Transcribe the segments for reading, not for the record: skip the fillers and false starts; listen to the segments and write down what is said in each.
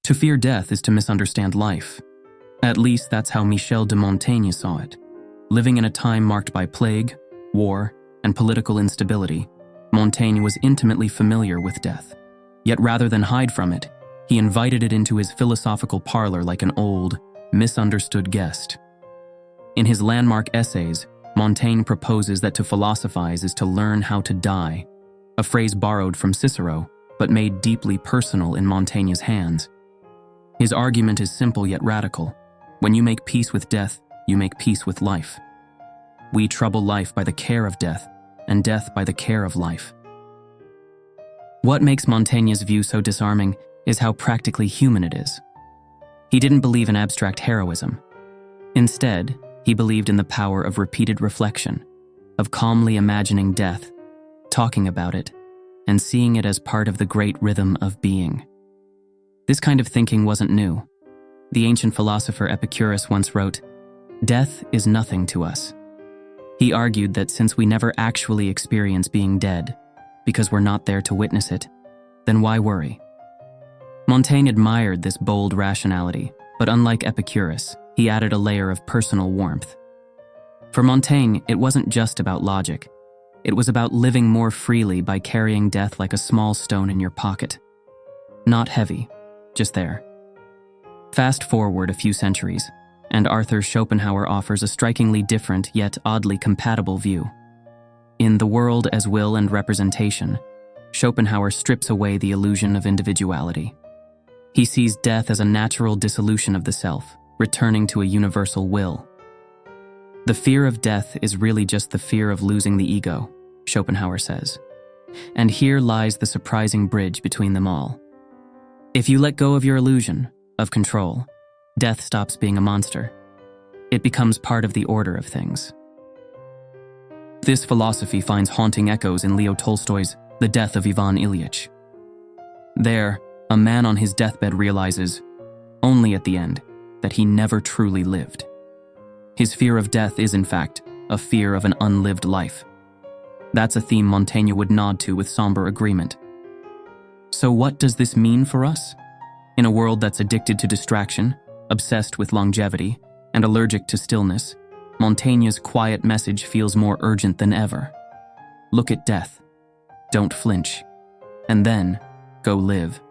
To fear death is to misunderstand life. At least that's how Michel de Montaigne saw it. Living in a time marked by plague, war, and political instability, Montaigne was intimately familiar with death. Yet rather than hide from it, he invited it into his philosophical parlor like an old, misunderstood guest. In his landmark essays, Montaigne proposes that to philosophize is to learn how to die, a phrase borrowed from Cicero, but made deeply personal in Montaigne's hands. His argument is simple yet radical. When you make peace with death, you make peace with life. We trouble life by the care of death, and death by the care of life. What makes Montaigne's view so disarming is how practically human it is. He didn't believe in abstract heroism. Instead, he believed in the power of repeated reflection, of calmly imagining death, talking about it, and seeing it as part of the great rhythm of being. This kind of thinking wasn't new. The ancient philosopher Epictetus once wrote, "Death is nothing to us." He argued that since we never actually experience being dead, because we're not there to witness it, then why worry? Montaigne admired this bold rationality, but unlike Epicurus, he added a layer of personal warmth. For Montaigne, it wasn't just about logic. It was about living more freely by carrying death like a small stone in your pocket. Not heavy, just there. Fast forward a few centuries, and Arthur Schopenhauer offers a strikingly different yet oddly compatible view. In The World as Will and Representation, Schopenhauer strips away the illusion of individuality. He sees death as a natural dissolution of the self, returning to a universal will. The fear of death is really just the fear of losing the ego, Schopenhauer says. And here lies the surprising bridge between them all. If you let go of your illusion, of control, death stops being a monster. It becomes part of the order of things. This philosophy finds haunting echoes in Leo Tolstoy's The Death of Ivan Ilyich. There, a man on his deathbed realizes, only at the end, that he never truly lived. His fear of death is, in fact, a fear of an unlived life. That's a theme Montaigne would nod to with somber agreement. So what does this mean for us? In a world that's addicted to distraction, obsessed with longevity, and allergic to stillness, Montaigne's quiet message feels more urgent than ever. Look at death. Don't flinch. And then, go live.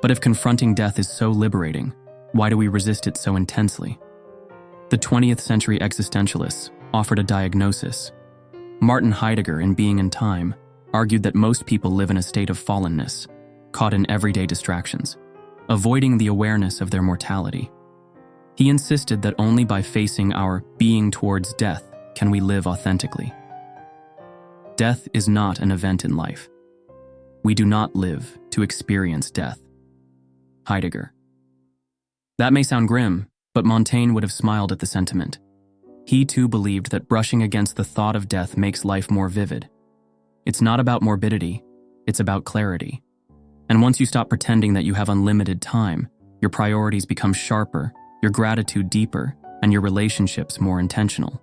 But if confronting death is so liberating, why do we resist it so intensely? The 20th century existentialists offered a diagnosis. Martin Heidegger, in Being and Time, argued that most people live in a state of fallenness, caught in everyday distractions, avoiding the awareness of their mortality. He insisted that only by facing our being towards death can we live authentically. Death is not an event in life. We do not live to experience death. Heidegger. That may sound grim, but Montaigne would have smiled at the sentiment. He too believed that brushing against the thought of death makes life more vivid. It's not about morbidity, it's about clarity. And once you stop pretending that you have unlimited time, your priorities become sharper, your gratitude deeper, and your relationships more intentional.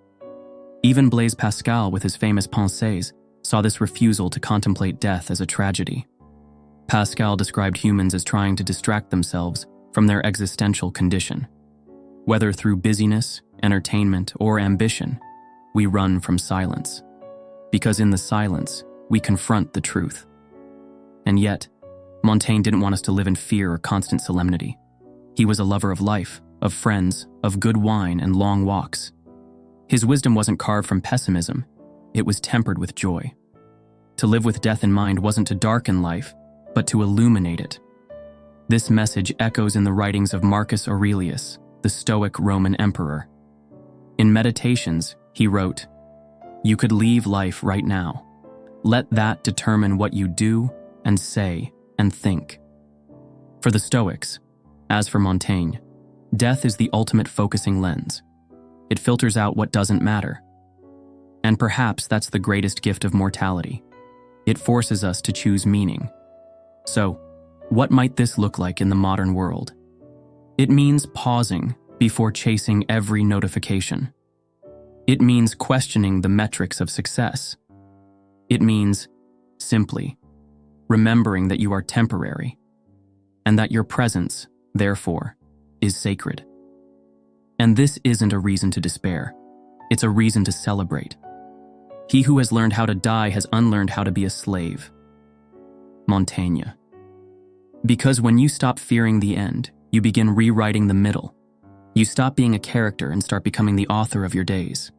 Even Blaise Pascal, with his famous Pensées, saw this refusal to contemplate death as a tragedy. Pascal described humans as trying to distract themselves from their existential condition. Whether through busyness, entertainment, or ambition, we run from silence. Because in the silence, we confront the truth. And yet, Montaigne didn't want us to live in fear or constant solemnity. He was a lover of life, of friends, of good wine and long walks. His wisdom wasn't carved from pessimism, it was tempered with joy. To live with death in mind wasn't to darken life, but to illuminate it. This message echoes in the writings of Marcus Aurelius, the Stoic Roman emperor. In Meditations, he wrote, "You could leave life right now. Let that determine what you do and say and think." For the Stoics, as for Montaigne, death is the ultimate focusing lens. It filters out what doesn't matter. And perhaps that's the greatest gift of mortality. It forces us to choose meaning. So, what might this look like in the modern world? It means pausing before chasing every notification. It means questioning the metrics of success. It means, simply, remembering that you are temporary. and that your presence, therefore, is sacred. And this isn't a reason to despair. It's a reason to celebrate. He who has learned how to die has unlearned how to be a slave. Montaigne. Because when you stop fearing the end, you begin rewriting the middle. You stop being a character and start becoming the author of your days.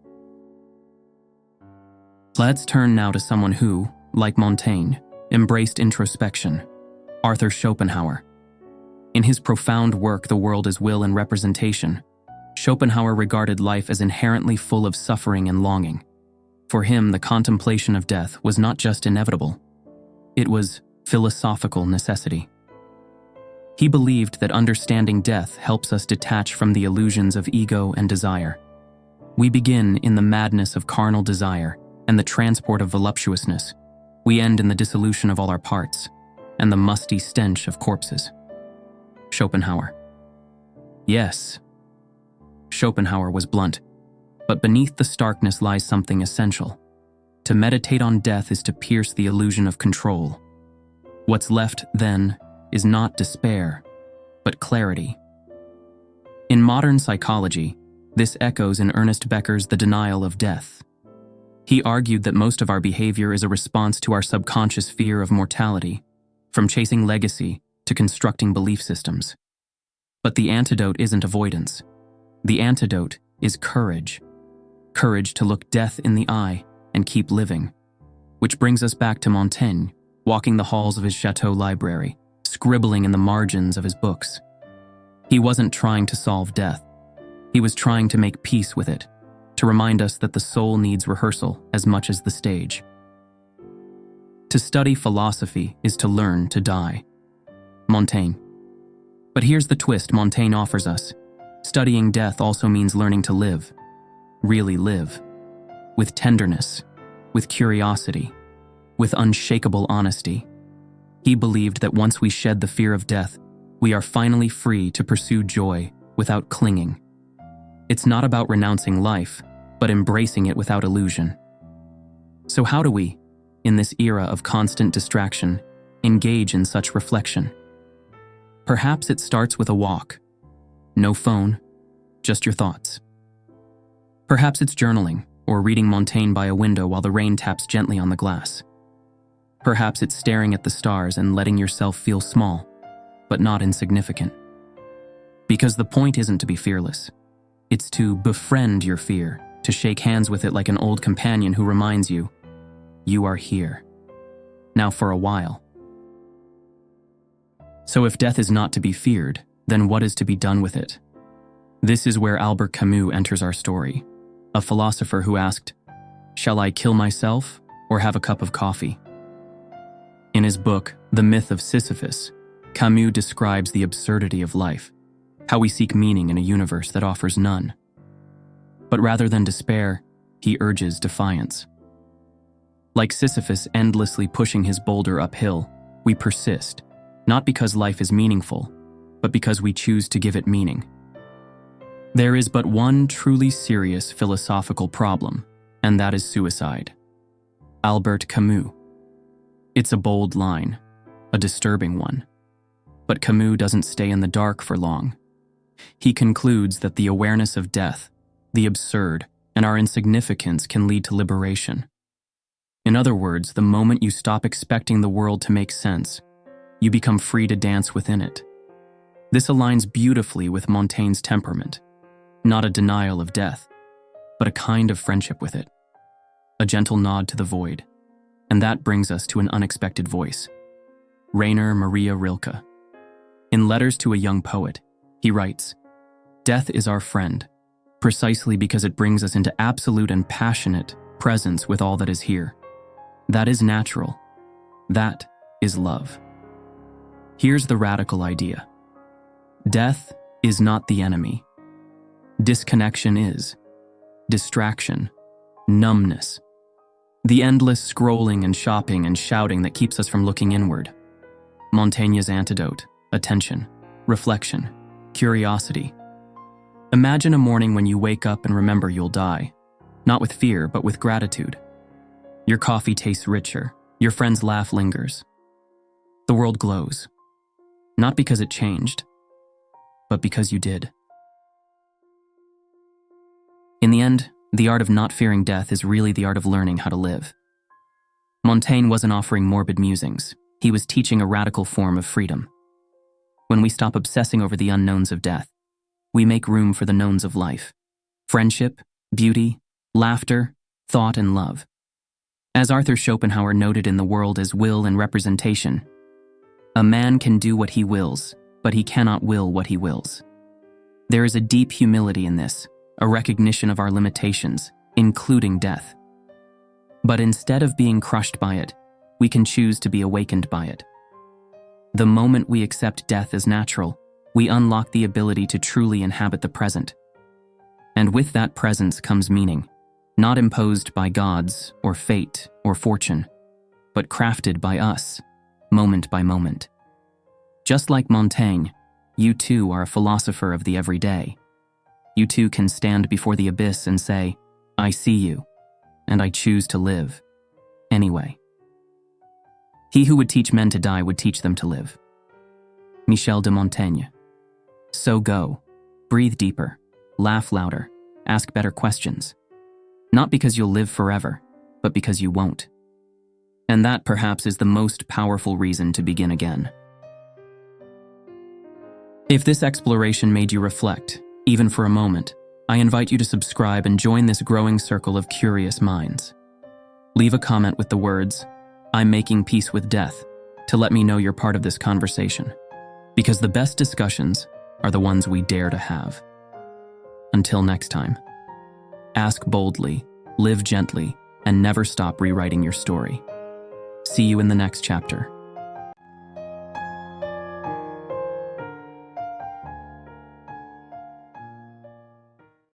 Let's turn now to someone who, like Montaigne, embraced introspection, Arthur Schopenhauer. In his profound work, The World as Will and Representation, Schopenhauer regarded life as inherently full of suffering and longing. For him, the contemplation of death was not just inevitable. It was philosophical necessity. He believed that understanding death helps us detach from the illusions of ego and desire. We begin in the madness of carnal desire and the transport of voluptuousness. We end in the dissolution of all our parts and the musty stench of corpses. Schopenhauer. Yes, Schopenhauer was blunt, but beneath the starkness lies something essential. To meditate on death is to pierce the illusion of control. What's left, then, is not despair, but clarity. In modern psychology, this echoes in Ernest Becker's The Denial of Death. He argued that most of our behavior is a response to our subconscious fear of mortality, from chasing legacy to constructing belief systems. But the antidote isn't avoidance. The antidote is courage. Courage to look death in the eye and keep living. Which brings us back to Montaigne, walking the halls of his chateau library, scribbling in the margins of his books. He wasn't trying to solve death. He was trying to make peace with it, to remind us that the soul needs rehearsal as much as the stage. To study philosophy is to learn to die. Montaigne. But here's the twist Montaigne offers us. Studying death also means learning to live. Really live. With tenderness, with curiosity, with unshakable honesty. He believed that once we shed the fear of death, we are finally free to pursue joy without clinging. It's not about renouncing life, but embracing it without illusion. So how do we, in this era of constant distraction, engage in such reflection? Perhaps it starts with a walk. No phone, just your thoughts. Perhaps it's journaling or reading Montaigne by a window while the rain taps gently on the glass. Perhaps it's staring at the stars and letting yourself feel small, but not insignificant. Because the point isn't to be fearless. It's to befriend your fear, to shake hands with it like an old companion who reminds you, you are here. Now for a while. So if death is not to be feared, then what is to be done with it? This is where Albert Camus enters our story, a philosopher who asked, "Shall I kill myself or have a cup of coffee?" In his book, The Myth of Sisyphus, Camus describes the absurdity of life, how we seek meaning in a universe that offers none. But rather than despair, he urges defiance. Like Sisyphus endlessly pushing his boulder uphill, we persist, not because life is meaningful, but because we choose to give it meaning. There is but one truly serious philosophical problem, and that is suicide. Albert Camus. It's a bold line, a disturbing one. But Camus doesn't stay in the dark for long. He concludes that the awareness of death, the absurd, and our insignificance can lead to liberation. In other words, the moment you stop expecting the world to make sense, you become free to dance within it. This aligns beautifully with Montaigne's temperament. Not a denial of death, but a kind of friendship with it. A gentle nod to the void. And that brings us to an unexpected voice. Rainer Maria Rilke. In Letters to a Young Poet, he writes, "Death is our friend, precisely because it brings us into absolute and passionate presence with all that is here. That is natural. That is love." Here's the radical idea. Death is not the enemy. Disconnection is. Distraction. Numbness. The endless scrolling and shopping and shouting that keeps us from looking inward. Montaigne's antidote: attention, reflection, curiosity. Imagine a morning when you wake up and remember you'll die, not with fear, but with gratitude. Your coffee tastes richer, your friend's laugh lingers. The world glows. Not because it changed, but because you did. In the end, the art of not fearing death is really the art of learning how to live. Montaigne wasn't offering morbid musings. He was teaching a radical form of freedom. When we stop obsessing over the unknowns of death, we make room for the knowns of life. Friendship, beauty, laughter, thought, and love. As Arthur Schopenhauer noted in The World as Will and Representation, a man can do what he wills, but he cannot will what he wills. There is a deep humility in this, a recognition of our limitations, including death. But instead of being crushed by it, we can choose to be awakened by it. The moment we accept death as natural, we unlock the ability to truly inhabit the present. And with that presence comes meaning, not imposed by gods or fate or fortune, but crafted by us, moment by moment. Just like Montaigne, you too are a philosopher of the everyday. You too can stand before the abyss and say, I see you, and I choose to live. Anyway. He who would teach men to die would teach them to live. Michel de Montaigne. So go, breathe deeper, laugh louder, ask better questions. Not because you'll live forever, but because you won't. And that perhaps is the most powerful reason to begin again. If this exploration made you reflect, even for a moment, I invite you to subscribe and join this growing circle of curious minds. Leave a comment with the words, I'm making peace with death, to let me know you're part of this conversation. Because the best discussions are the ones we dare to have. Until next time, ask boldly, live gently, and never stop rewriting your story. See you in the next chapter.